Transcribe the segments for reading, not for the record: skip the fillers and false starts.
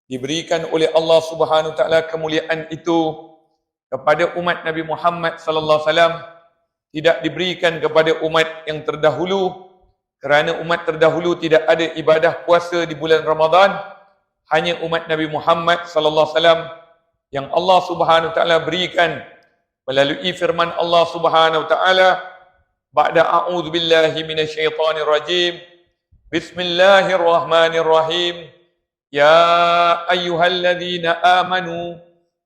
diberikan oleh Allah Subhanahu wa taala kemuliaan itu kepada umat Nabi Muhammad sallallahu alaihi wasallam, tidak diberikan kepada umat yang terdahulu, kerana umat terdahulu tidak ada ibadah puasa di bulan Ramadan. Hanya umat Nabi Muhammad sallallahu alaihi wasallam yang Allah Subhanahu wa taala berikan melalui firman Allah Subhanahu wa taala, ba'da a'udzu billahi minasyaitonir rajim, bismillahirrahmanirrahim, ya ayyuhalladzina amanu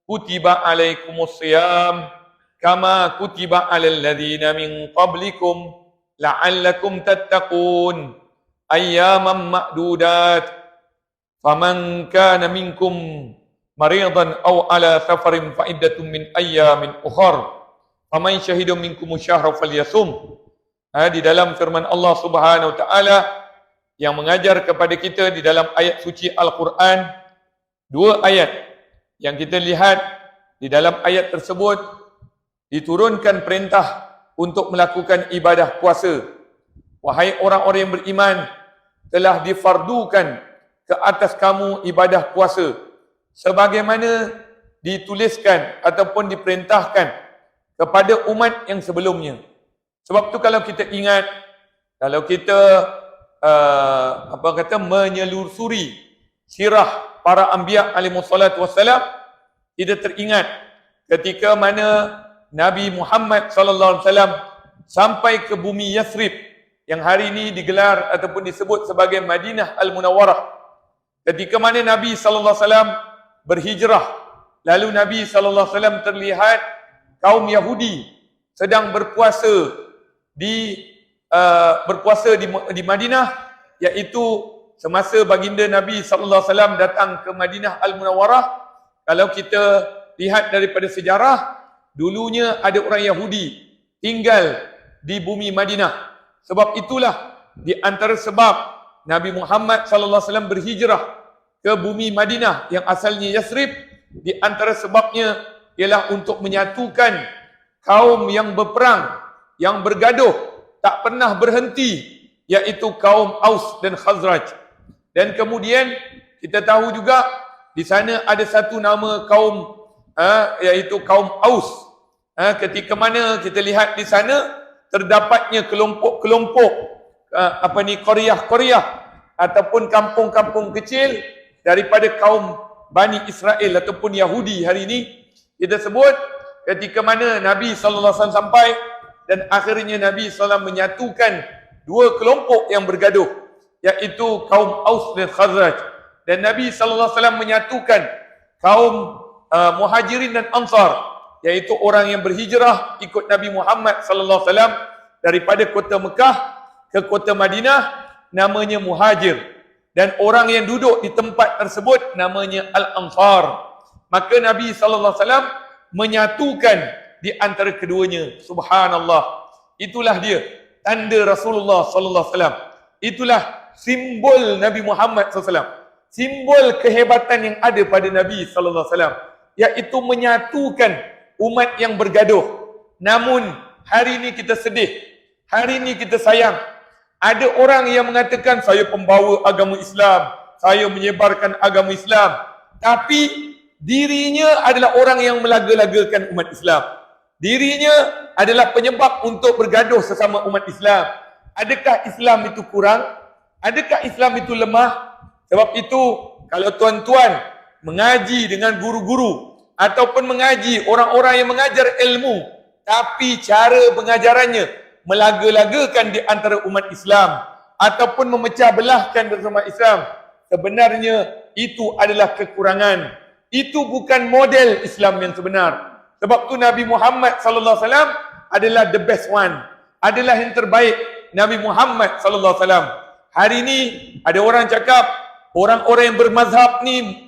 kutiba alaikumus shiyam kama kutiba alal ladzina min qablikum la'allakum tattaqun ayyaman ma'dudat faman kana minkum maridan aw ala safarin fa iddatun min ayyamin ukhar faman syahida minkum syahra falyasum. Di dalam firman Allah Subhanahu wa taala yang mengajar kepada kita di dalam ayat suci Al-Quran, dua ayat yang kita lihat di dalam ayat tersebut diturunkan perintah untuk melakukan ibadah puasa. Wahai orang-orang yang beriman, telah difardukan ke atas kamu ibadah puasa sebagaimana dituliskan ataupun diperintahkan kepada umat yang sebelumnya. Sebab tu kalau kita ingat, kalau kita menyelusuri sirah para anbiya alaihissalatu wassalam, kita teringat ketika mana Nabi Muhammad sallallahu alaihi wasallam sampai ke bumi Yathrib yang hari ini digelar ataupun disebut sebagai Madinah Al-Munawwarah. Ketika mana Nabi sallallahu alaihi wasallam berhijrah, lalu Nabi sallallahu alaihi wasallam terlihat kaum Yahudi sedang berpuasa di Madinah, iaitu semasa baginda Nabi sallallahu alaihi wasallam datang ke Madinah Al-Munawwarah. Kalau kita lihat daripada sejarah, dulunya ada orang Yahudi tinggal di bumi Madinah. Sebab itulah di antara sebab Nabi Muhammad sallallahu alaihi wasallam berhijrah ke bumi Madinah yang asalnya Yathrib, di antara sebabnya ialah untuk menyatukan kaum yang berperang, yang bergaduh, tak pernah berhenti, iaitu kaum Aus dan Khazraj. Dan kemudian kita tahu juga di sana ada satu nama kaum, iaitu kaum Aus. Ketika mana kita lihat di sana terdapatnya kelompok-kelompok qaryah-qaryah ataupun kampung-kampung kecil daripada kaum Bani Israel ataupun Yahudi hari ini. Kita sebut ketika mana Nabi sallallahu alaihi wasallam sampai dan akhirnya Nabi SAW menyatukan dua kelompok yang bergaduh, iaitu kaum Aus dan Khazraj. Dan Nabi SAW menyatukan kaum Muhajirin dan Ansar, iaitu orang yang berhijrah ikut Nabi Muhammad SAW daripada kota Mekah ke kota Madinah, namanya Muhajir. Dan orang yang duduk di tempat tersebut namanya Al-Ansar. Maka Nabi SAW menyatukan di antara keduanya. Subhanallah. Itulah dia tanda Rasulullah sallallahu alaihi wasallam. Itulah simbol Nabi Muhammad sallallahu alaihi wasallam. Simbol kehebatan yang ada pada Nabi sallallahu alaihi wasallam, iaitu menyatukan umat yang bergaduh. Namun hari ini kita sedih, hari ini kita sayang. Ada orang yang mengatakan saya pembawa agama Islam, saya menyebarkan agama Islam, tapi dirinya adalah orang yang melaga-lagakan umat Islam. Dirinya adalah penyebab untuk bergaduh sesama umat Islam. Adakah Islam itu kurang? Adakah Islam itu lemah? Sebab itu, kalau tuan-tuan mengaji dengan guru-guru ataupun mengaji orang-orang yang mengajar ilmu, tapi cara pengajarannya melaga-lagakan di antara umat Islam ataupun memecah belahkan bersama Islam, sebenarnya itu adalah kekurangan. Itu bukan model Islam yang sebenar. Sebab tu Nabi Muhammad sallallahu alaihi wasallam adalah the best one, adalah yang terbaik. Nabi Muhammad sallallahu alaihi wasallam. Hari ini ada orang cakap orang-orang yang bermazhab ni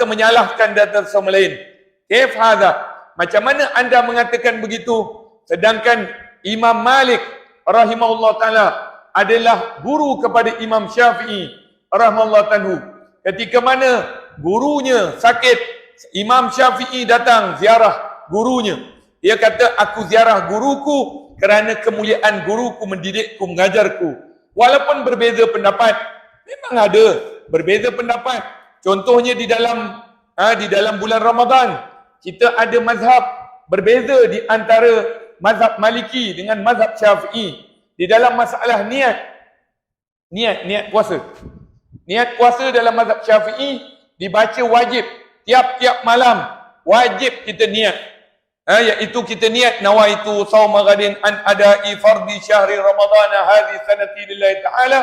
menyalahkan data sama lain. Kaif hadha? Macam mana anda mengatakan begitu? Sedangkan Imam Malik rahimahullah taala adalah guru kepada Imam Syafi'i rahimahullah taala. Ketika mana gurunya sakit, Imam Syafi'i datang ziarah gurunya. Dia kata, aku ziarah guruku kerana kemuliaan guruku mendidikku, mengajarku. Walaupun berbeza pendapat, memang ada berbeza pendapat, Contohnya di dalam bulan Ramadan, kita ada mazhab berbeza di antara mazhab Maliki dengan mazhab Syafi'i. Di dalam masalah niat puasa. Niat puasa dalam mazhab Syafi'i dibaca wajib. Tiap-tiap malam wajib kita niat. Iaitu kita niat nawaitu shauma ghadin an ada'i fardhi syahri Ramadan hadhi sanati lillahi ta'ala.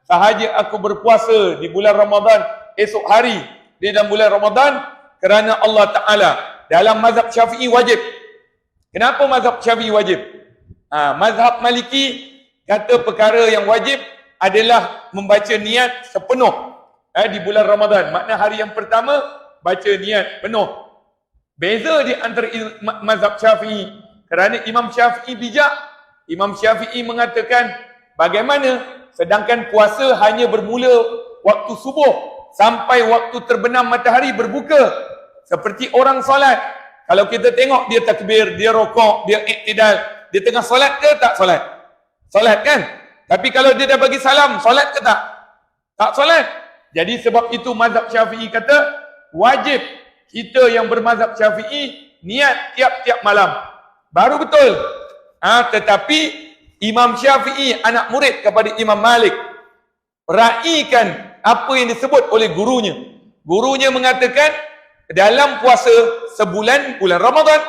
Sahaja aku berpuasa di bulan Ramadan esok hari di dalam bulan Ramadan kerana Allah Ta'ala. Dalam mazhab Syafi'i wajib. Kenapa mazhab Syafi'i wajib? Mazhab Maliki kata perkara yang wajib adalah membaca niat sepenuh di bulan Ramadan. Makna hari yang pertama baca niat penuh. Beza di antara mazhab Syafi'i. Kerana Imam Syafi'i bijak. Imam Syafi'i mengatakan bagaimana sedangkan puasa hanya bermula waktu subuh sampai waktu terbenam matahari berbuka. Seperti orang solat. Kalau kita tengok dia takbir, dia rokok, dia iktidal. Dia tengah solat ke tak solat? Solat kan? Tapi kalau dia dah bagi salam, solat ke tak? Tak solat. Jadi sebab itu mazhab Syafi'i kata wajib kita yang bermazhab Syafi'i niat tiap-tiap malam. Baru betul. Tetapi Imam Syafi'i anak murid kepada Imam Malik raikan apa yang disebut oleh gurunya. Gurunya mengatakan dalam puasa sebulan bulan Ramadan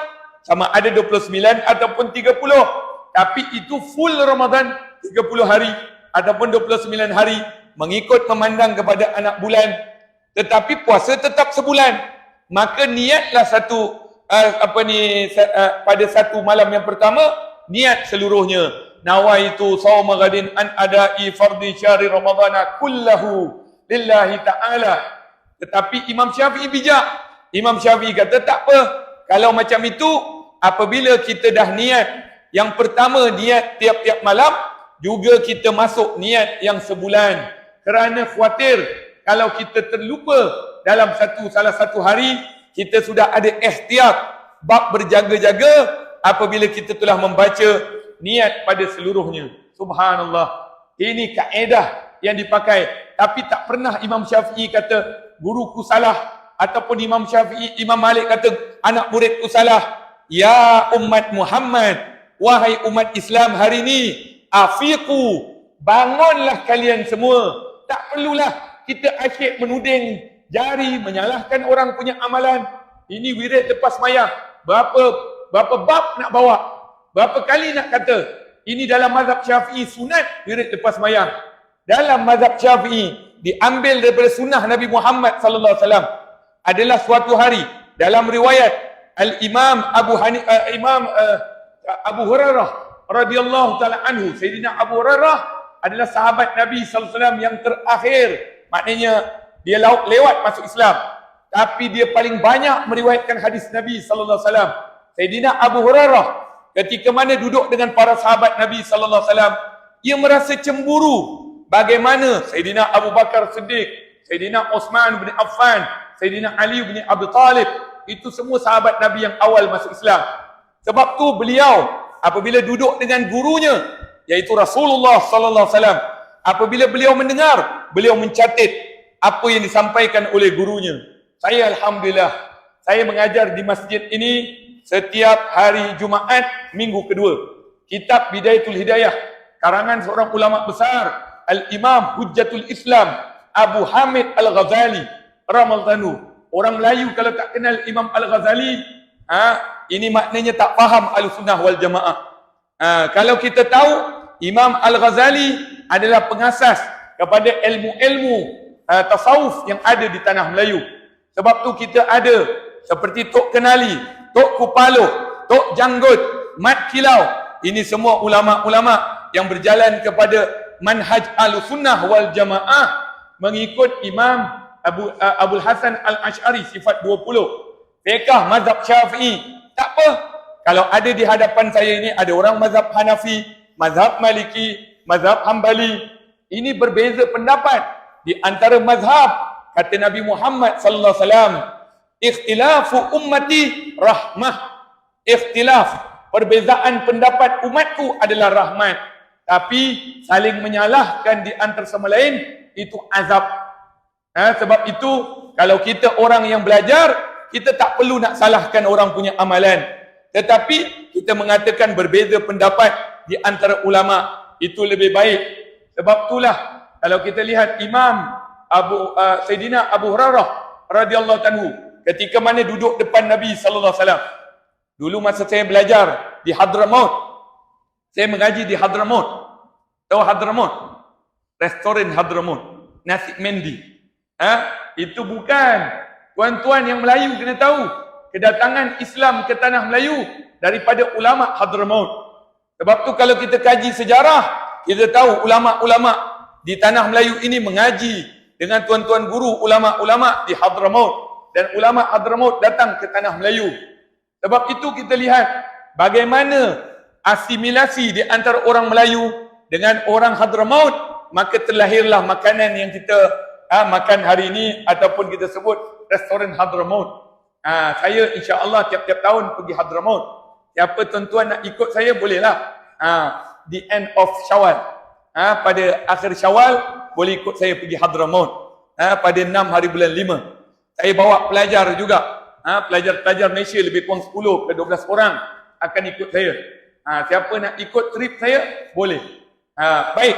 sama ada 29 ataupun 30. Tapi itu full Ramadan 30 hari ataupun 29 hari mengikut memandang kepada anak bulan. Tetapi puasa tetap sebulan. Maka niatlah pada satu malam yang pertama niat seluruhnya. Nawaitu shauma ghadin an ada'i fardhi syahri ramadhana kullahu lillahi ta'ala. Tetapi Imam Syafi'i bijak. Imam Syafi'i kata tak apa. Kalau macam itu apabila kita dah niat yang pertama niat tiap-tiap malam, juga kita masuk niat yang sebulan. Kerana khawatir kalau kita terlupa dalam salah satu hari, kita sudah ada ihtiyat, bab berjaga-jaga apabila kita telah membaca niat pada seluruhnya. Subhanallah. Ini kaedah yang dipakai. Tapi tak pernah Imam Syafi'i kata guruku salah, ataupun Imam Malik kata anak muridku salah. Ya umat Muhammad, wahai umat Islam hari ini, afiqu, bangunlah kalian semua. Tak perlulah kita asyik menuding jari, menyalahkan orang punya amalan. Ini wirid lepas mayang. Berapa bab nak bawa? Berapa kali nak kata? Ini dalam mazhab Syafi'i sunat wirid lepas mayang. Dalam mazhab Syafi'i diambil daripada sunnah Nabi Muhammad sallallahu alaihi wasallam adalah suatu hari dalam riwayat Al-Imam Abu Hurairah radhiyallahu taala anhu. Sayyidina Abu Hurairah adalah sahabat Nabi sallallahu alaihi wasallam yang terakhir. Maknanya dia lewat masuk Islam, tapi dia paling banyak meriwayatkan hadis Nabi sallallahu alaihi wasallam. Sayyidina Abu Hurairah ketika mana duduk dengan para sahabat Nabi sallallahu alaihi wasallam, ia merasa cemburu bagaimana Sayyidina Abu Bakar Siddiq, Sayyidina Uthman bin Affan, Sayyidina Ali bin Abi Talib, itu semua sahabat Nabi yang awal masuk Islam. Sebab tu beliau apabila duduk dengan gurunya iaitu Rasulullah sallallahu alaihi wasallam, apabila beliau mendengar, beliau mencatat apa yang disampaikan oleh gurunya. Saya alhamdulillah, saya mengajar di masjid ini setiap hari Jumaat minggu kedua. Kitab Bidayatul Hidayah karangan seorang ulama besar, Al-Imam Hujjatul Islam Abu Hamid Al-Ghazali Ramadhanu. Orang Melayu kalau tak kenal Imam Al-Ghazali, ini maknanya tak faham Ahlussunnah wal Jamaah. Kalau kita tahu Imam Al-Ghazali adalah pengasas kepada ilmu-ilmu tasawuf yang ada di tanah Melayu. Sebab tu kita ada seperti Tok Kenali, Tok Kupalo, Tok Janggut, Mat Kilau. Ini semua ulama-ulama yang berjalan kepada manhaj Ahlussunnah wal Jamaah mengikut Imam Abul Hasan Al-Ash'ari sifat 20. Fiqh mazhab Syafi'i. Tak apa. Kalau ada di hadapan saya ini ada orang mazhab Hanafi, mazhab Maliki, mazhab Hambali. Ini berbeza pendapat di antara mazhab. Kata Nabi Muhammad sallallahu alaihi wasallam, ikhtilafu ummati rahmah. Ikhtilaf, perbezaan pendapat umatku adalah rahmat. Tapi saling menyalahkan di antara sama lain itu azab. Sebab itu Kalau kita orang yang belajar, kita tak perlu nak salahkan orang punya amalan. Tetapi kita mengatakan berbeza pendapat di antara ulama itu lebih baik. Sebab itulah kalau kita lihat Imam Sayyidina Abu Hurairah radhiyallahu anhu ketika mana duduk depan Nabi sallallahu alaihi wasallam. Dulu masa saya belajar di Hadramaut, saya mengaji di Hadramaut. Tahu Hadramaut? Restoran Hadramaut, nasi mendi. Itu bukan tuan-tuan yang Melayu kena tahu kedatangan Islam ke tanah Melayu daripada ulama Hadramaut. Sebab tu kalau kita kaji sejarah, kita tahu ulama-ulama di tanah Melayu ini mengaji dengan tuan-tuan guru ulama-ulama di Hadramaut, dan ulama Hadramaut datang ke tanah Melayu. Sebab itu kita lihat bagaimana asimilasi di antara orang Melayu dengan orang Hadramaut, maka terlahirlah makanan yang kita makan hari ini ataupun kita sebut restoran Hadramaut. Saya insya-Allah tiap-tiap tahun pergi Hadramaut. Siapa tuan-tuan nak ikut saya bolehlah. The end of Syawal. Pada akhir Syawal boleh ikut saya pergi Hadramaut. Pada 6 hari bulan 5. Saya bawa pelajar juga. Pelajar-pelajar Malaysia lebih kurang 10 ke 12 orang akan ikut saya. Siapa nak ikut trip saya boleh. Baik.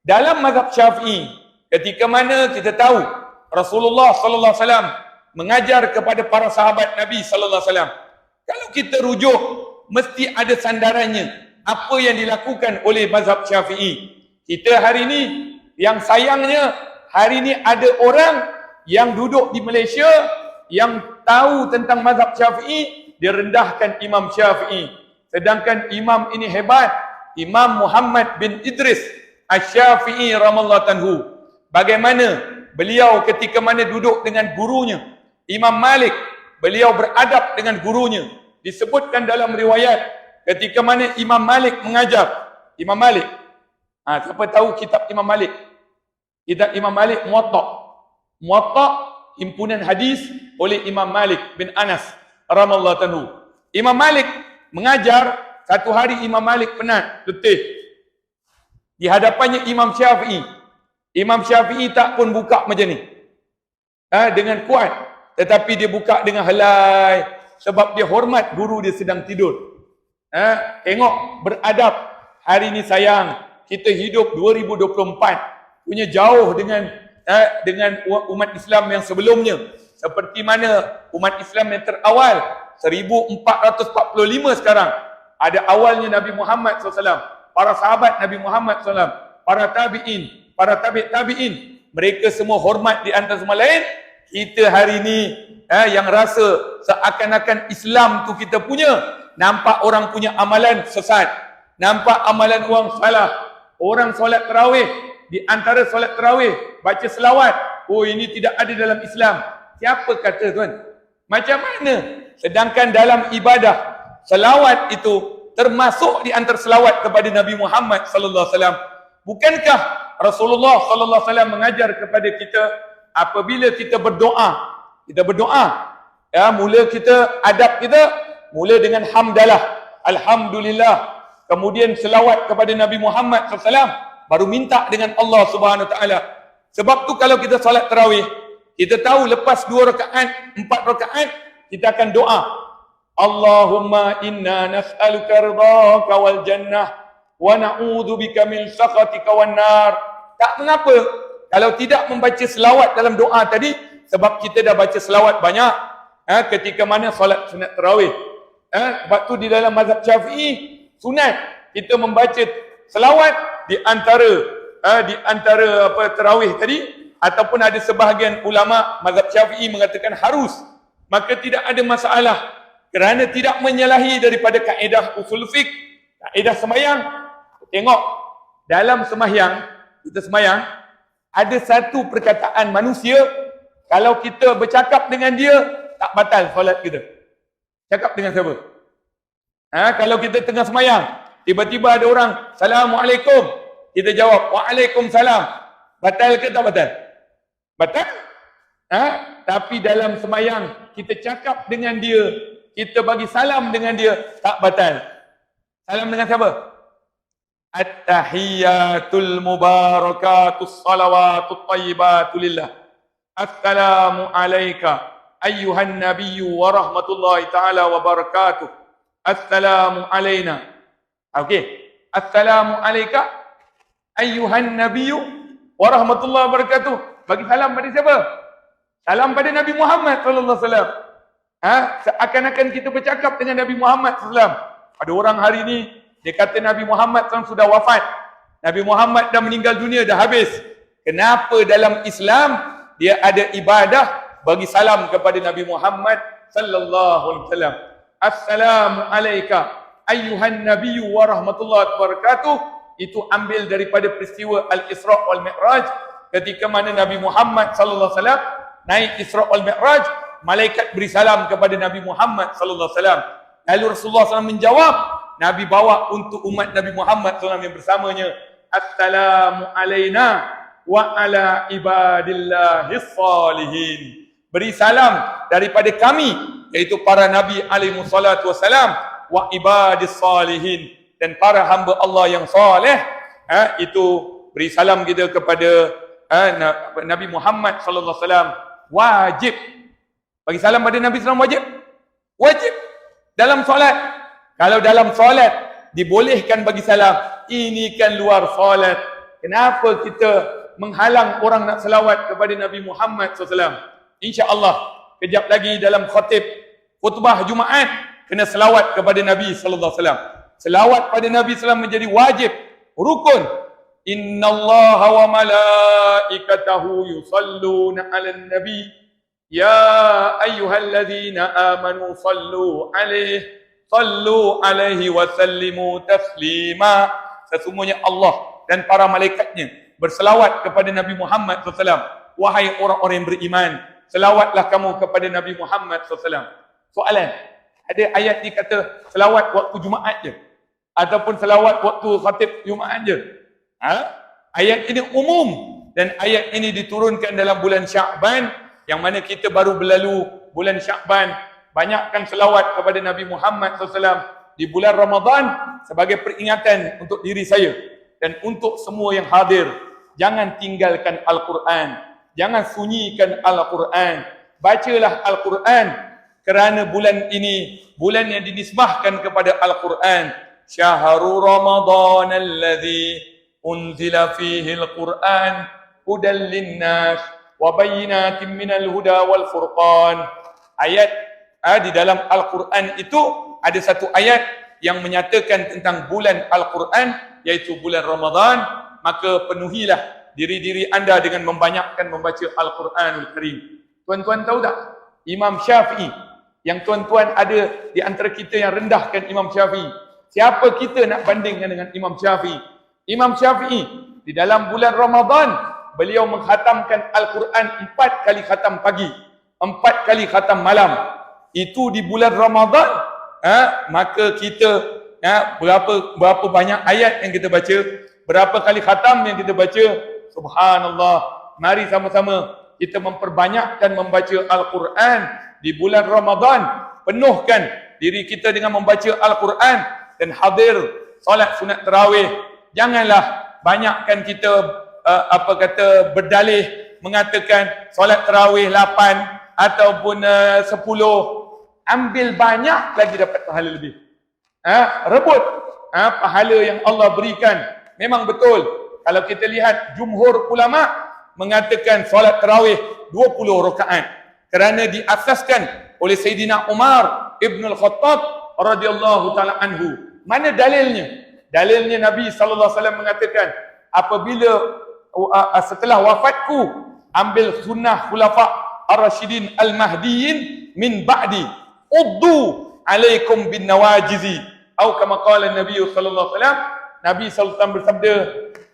Dalam mazhab Syafi'i, ketika mana kita tahu Rasulullah sallallahu alaihi wasallam mengajar kepada para sahabat Nabi sallallahu alaihi wasallam, kalau kita rujuk mesti ada sandarannya apa yang dilakukan oleh mazhab Syafi'i. Kita hari ini yang sayangnya hari ini ada orang yang duduk di Malaysia yang tahu tentang mazhab Syafi'i, dia rendahkan Imam Syafi'i, sedangkan imam ini hebat, Imam Muhammad bin Idris Asy-Syafi'i radhiyallahu anhu. Bagaimana beliau ketika mana duduk dengan gurunya Imam Malik, beliau beradab dengan gurunya. Disebutkan dalam riwayat ketika mana Imam Malik mengajar. Imam Malik, siapa tahu kitab Imam Malik? Kitab Imam Malik Muwatta. Muwatta himpunan hadis oleh Imam Malik bin Anas radhiyallahu anhu. Imam Malik mengajar, satu hari Imam Malik penat, letih. Di hadapannya Imam Syafi'i. Imam Syafi'i tak pun buka macam ni. Dengan kuat. Tetapi dia buka dengan helai. Sebab dia hormat guru dia sedang tidur. Tengok beradab. Hari ni sayang, kita hidup 2024. Punya jauh dengan umat Islam yang sebelumnya. Seperti mana umat Islam yang terawal 1445 sekarang. Ada awalnya Nabi Muhammad SAW. Para sahabat Nabi Muhammad SAW, para tabi'in, para tabi'in, mereka semua hormat di antara semua lain. Kita hari ini yang rasa seakan-akan Islam tu kita punya, nampak orang punya amalan sesat, nampak amalan orang salah. Orang solat tarawih, di antara solat tarawih baca selawat, ini tidak ada dalam Islam. Siapa kata tuan? Macam mana? Sedangkan dalam ibadah selawat itu termasuk di antara selawat kepada Nabi Muhammad sallallahu alaihi wasallam. Bukankah Rasulullah sallallahu alaihi wasallam mengajar kepada kita apabila kita berdoa, mula kita adab kita mula dengan hamdalah, alhamdulillah, kemudian selawat kepada Nabi Muhammad sallallahu alaihi wasallam, baru minta dengan Allah Subhanahu wa taala. Sebab tu kalau kita solat tarawih, kita tahu lepas 2 rakaat, 4 rakaat kita akan doa, Allahumma inna nas'aluka ridhaka wal jannah wa na'udzubika min sakhatika wan nar. Tak mengapa kalau tidak membaca selawat dalam doa tadi, sebab kita dah baca selawat banyak ketika mana solat sunat tarawih. Sebab tu di dalam mazhab Syafi'i sunat kita membaca selawat di antara tarawih tadi, ataupun ada sebahagian ulama mazhab Syafi'i mengatakan harus. Maka tidak ada masalah, kerana tidak menyalahi daripada kaedah usul fiqh, kaedah sembahyang. Tengok dalam sembahyang, kita sembahyang ada satu perkataan manusia, kalau kita bercakap dengan dia tak batal solat kita. Cakap dengan siapa? Kalau kita tengah sembahyang, tiba-tiba ada orang Assalamualaikum, kita jawab Waalaikumsalam, batal ke tak batal? Batal. Tapi dalam sembahyang kita cakap dengan dia, kita bagi salam dengan dia, tak batal. Salam dengan siapa? At-tahiyyatul mubarakatus salawatut thayyibatu lillah. Assalamu alayka ayyuhan nabiyyu wa rahmatullahi ta'ala wa barakatuh. Assalamu alayna. Okey. Assalamu alayka ayyuhan nabiyyu wa rahmatullahi wa barakatuh. Bagi salam pada siapa? Salam pada Nabi Muhammad sallallahu alaihi wasallam. Seakan-akan kita bercakap dengan Nabi Muhammad sallallahu alaihi wasallam. Ada orang hari ni dia kata Nabi Muhammad SAW sudah wafat. Nabi Muhammad dah meninggal dunia, dah habis. Kenapa dalam Islam dia ada ibadah bagi salam kepada Nabi Muhammad sallallahu alaihi wasallam? Assalamu alayka ayyuhan nabiyyu wa rahmatullahi wabarakatuh. Itu ambil daripada peristiwa Al-Isra wal Mi'raj, ketika mana Nabi Muhammad sallallahu alaihi wasallam naik Isra wal Mi'raj, malaikat beri salam kepada Nabi Muhammad sallallahu alaihi wasallam. Lalu Rasulullah SAW menjawab, Nabi bawa untuk umat Nabi Muhammad SAW yang bersamanya, Assalamu alayna wa ala ibadillahis salihin. Beri salam daripada kami, iaitu para Nabi alaihi salatu wassalam, wa ibadis salihin, dan para hamba Allah yang saleh. Itu beri salam kita kepada Nabi Muhammad sallallahu alaihi wasallam wajib. Bagi salam pada Nabi SAW wajib? Wajib. Dalam solat. Kalau dalam solat dibolehkan bagi salam, ini kan luar solat. Kenapa kita menghalang orang nak selawat kepada Nabi Muhammad SAW? InsyaAllah kejap lagi dalam khutbah Jumaat kena selawat kepada Nabi SAW. Selawat pada Nabi SAW menjadi wajib, rukun. Innallaha wa malaikatahu yusalluna 'alan nabi ya ayyuhalladzina amanu sallu alaihi wa sallimu taslima. Sesungguhnya Allah dan para malaikatnya berselawat kepada Nabi Muhammad SAW. Wahai orang-orang yang beriman, selawatlah kamu kepada Nabi Muhammad SAW. Soalan, ada ayat ni kata selawat waktu Jumaat je, ataupun selawat waktu khatib Jumaat je? Ayat ini umum, dan ayat ini diturunkan dalam bulan Sya'ban, yang mana kita baru berlalu bulan Sya'ban. Banyakkan selawat kepada Nabi Muhammad SAW di bulan Ramadan sebagai peringatan untuk diri saya dan untuk semua yang hadir. Jangan tinggalkan Al-Quran, jangan sunyikan Al-Quran. Bacalah Al-Quran, kerana bulan ini bulan yang dinisbahkan kepada Al-Quran. Syahrul Ramadan alladhi unzila fihi Al-Quran hudan linnas wa bayyinatin minal huda wal furqan. Ayat di dalam Al-Quran itu ada satu ayat yang menyatakan tentang bulan Al-Quran, iaitu bulan Ramadan. Maka penuhilah diri-diri anda dengan membanyakkan membaca Al-Quranul Karim. Tuan-tuan tahu tak, Imam Syafi'i, yang tuan-tuan ada di antara kita yang rendahkan Imam Syafi'i, siapa kita nak bandingkan dengan Imam Syafi'i? Imam Syafi'i di dalam bulan Ramadan beliau mengkhatamkan Al-Quran 4 kali khatam pagi, 4 kali khatam malam. Itu di bulan Ramadan. Maka kita berapa banyak ayat yang kita baca, berapa kali khatam yang kita baca. Subhanallah. Mari sama-sama kita memperbanyakkan membaca Al-Quran di bulan Ramadan. Penuhkan diri kita dengan membaca Al-Quran dan hadir solat sunat tarawih. Janganlah banyakkan kita berdalih mengatakan solat tarawih 8 ataupun 10. Ambil banyak lagi dapat pahala lebih. Rebut pahala yang Allah berikan. Memang betul, kalau kita lihat jumhur ulama mengatakan solat tarawih 20 rakaat kerana diasaskan oleh Sayyidina Umar Ibn Al-Khattab radhiyallahu taala anhu. Mana dalilnya? Dalilnya Nabi sallallahu alaihi wasallam mengatakan, apabila setelah wafatku, ambil sunnah khulafa ar-rasyidin al-mahdiyyin min ba'di, uddu alaikum bin nawajizi, atau kama qala Nabi sallallahu alaihi wasallam. Nabi sallallahu alaihi wasallam bersabda,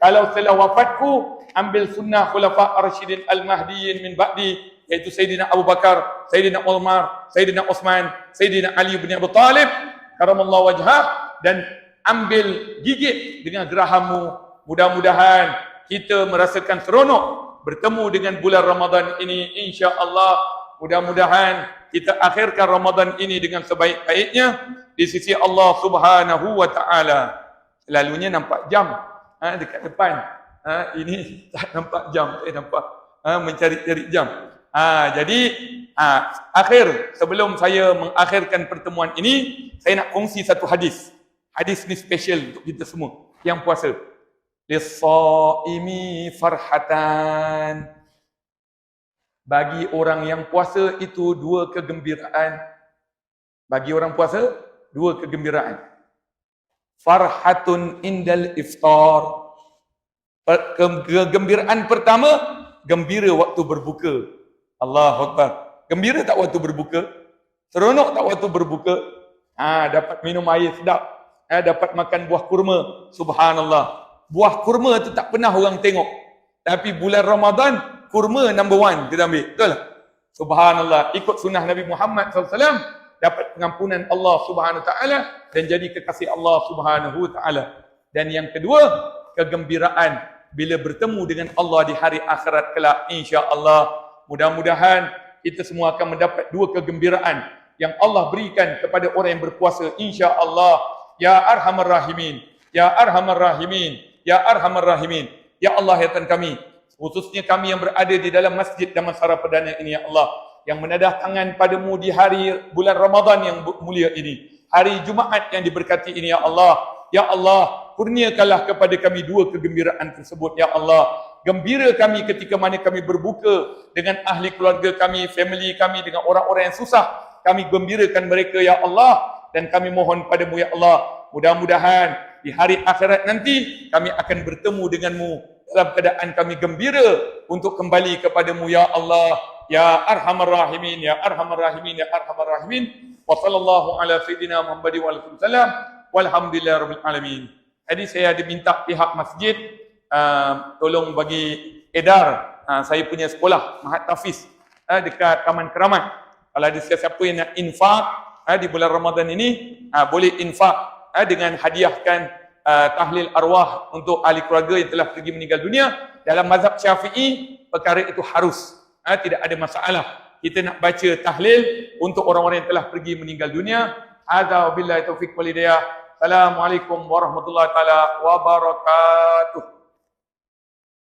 kalau setelah wafatku, ambil sunnah khulafa ar-rasyidin al-mahdiyyin min ba'di, iaitu Sayyidina Abu Bakar, Sayyidina Umar, Sayyidina Uthman, Sayyidina Ali bin Abi Talib karamallahu wajhah, dan ambil gigit dengan gerahammu. Mudah-mudahan kita merasakan seronok bertemu dengan bulan Ramadan ini, insya-Allah. Mudah-mudahan kita akhirkan Ramadan ini dengan sebaik-baiknya di sisi Allah Subhanahu wa taala. Selalunya nampak jam dekat depan. Ini tak nampak jam, saya nampak mencari-cari jam. Jadi akhir sebelum saya mengakhirkan pertemuan ini, saya nak kongsi satu hadis. Hadis ni special untuk kita semua yang puasa. Lis-shaimi farhatan. Bagi orang yang puasa itu dua kegembiraan. Bagi orang puasa dua kegembiraan. Farhatun indal iftar. Kegembiraan pertama, gembira waktu berbuka. Allahu Akbar. Gembira tak waktu berbuka? Seronok tak waktu berbuka? Dapat minum air sedap. Dapat makan buah kurma. Subhanallah. Buah kurma tu tak pernah orang tengok. Tapi bulan Ramadan, kurma number one kita ambil. Betul tak? Subhanallah. Ikut sunnah Nabi Muhammad SAW. Dapat pengampunan Allah Subhanahu Wa Taala dan jadi kekasih Allah Subhanahu Wa Taala. Dan yang kedua, kegembiraan bila bertemu dengan Allah di hari akhirat kelak, insya-Allah. Mudah-mudahan kita semua akan mendapat dua kegembiraan yang Allah berikan kepada orang yang berpuasa, insya-Allah. Ya Arhamar Rahimin, Ya Arhamar Rahimin, Ya Arhamar Rahimin. Ya Allah, ya Tuhan kami, khususnya kami yang berada di dalam masjid Damansara Perdana ini, ya Allah, yang menadah tangan padamu di hari bulan Ramadan yang mulia ini, hari Jumaat yang diberkati ini, ya Allah. Ya Allah, kurniakanlah kepada kami dua kegembiraan tersebut, ya Allah. Gembira kami ketika mana kami berbuka dengan ahli keluarga kami, family kami, dengan orang-orang yang susah. Kami gembirakan mereka, ya Allah. Dan kami mohon padamu, ya Allah, mudah-mudahan di hari akhirat nanti kami akan bertemu denganmu dalam keadaan kami gembira untuk kembali kepadamu, ya Allah. Ya Arhamar Rahimin, Ya Arhamar Rahimin, Ya Arhamar Rahimin. Wa sallallahu ala sayyidina Muhammad wa alaihi wasallam. Walhamdulillah rabbil alamin. Jadi saya diminta pihak masjid tolong bagi edar saya punya sekolah Mahat Tafiz dekat Taman Keramat. Kalau ada siapa yang nak infak di bulan Ramadan ini, boleh infak dengan hadiahkan tahlil arwah untuk ahli keluarga yang telah pergi meninggal dunia. Dalam mazhab Syafi'i, perkara itu harus. Tidak ada masalah. Kita nak baca tahlil untuk orang-orang yang telah pergi meninggal dunia. Hadza wabillahi taufiq wal hidayah. Assalamualaikum warahmatullahi taala wabarakatuh.